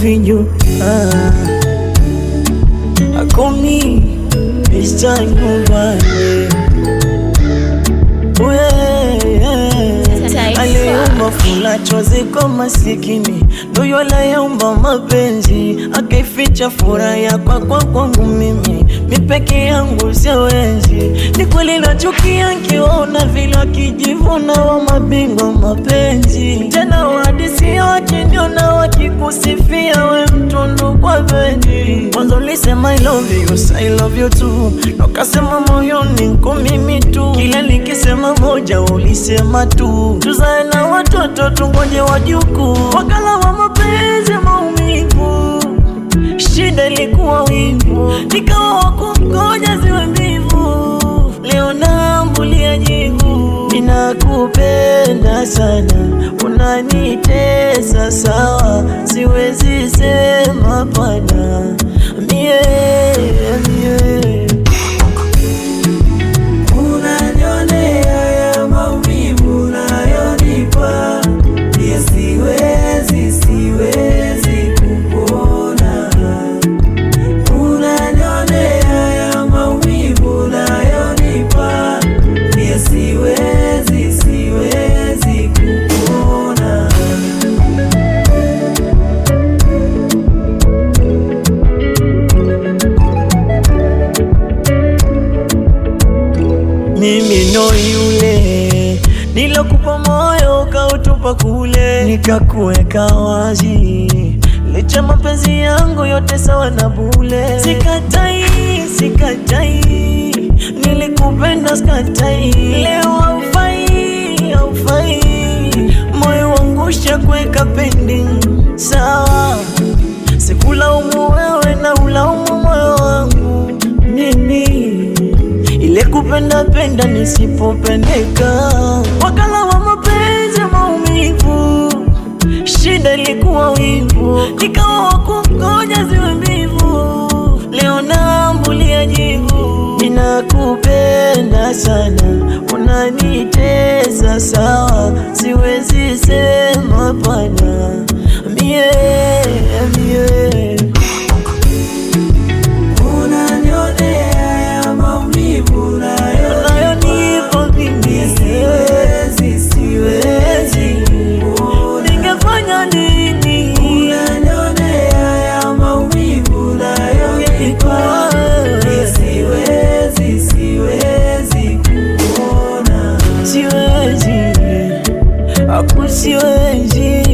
loving you. Call me, it's time nobody. Aliumba fula chozi kwa masikini, ndoyo aliumba mapenzi, akaificha furaha kwa kwangu mimi, mipeke yangu siwezi. Ni kweli nachukia nkiona vile wakijivuna wa mabingwa mapenzi, tena wadisia wakiniona wakikusifia we mtundu kwa bendi. Mwanzo ulisema I love you, I love you too, nokasema moyoni niko mimi tu, kila nikisema moja ulisema tu, tuzae na watoto tungoje wajukuu. Wakala wa mapenzi maumivu, shida ilikuwa wivu, nikawa wakungoja ziwe mbivu, leo naambulia jivu. Ninakupenda sana, unanitesa sawa, siwezi sema pana. Mie unanionea ya maumivu unayonipa, pia siwezi kupona. Unanionea ya maumivu unayonipa, pia siwezi kupona. mimi ndo yule nilokupa moyo ukautupa kule, nikakuweka wazi, licha mapenzi yangu yote sawa na bule. Sikatai, nilikupenda sikatai, leo haufai, moyo wangu shakuweka pending. Sawa, sikulaumu wewe na ulaumu moyo wangu mimi, ile kupenda penda nisipopendeka. Wakala wa mapenzi maumivu, shida ilikuwa wivu, nikawa wakungoja ziwe mbivu, leo naambulia jivu. Ninakupenda sana, unanitesa sawa, siwezi sema pana. Mie Unanionea ya maumivu unayonipa, mimi siwezi kupona. ningefanya nini? Unanionea ya maumivu unayonipa, mimi siwezi kupona. Siwezi, siwezi.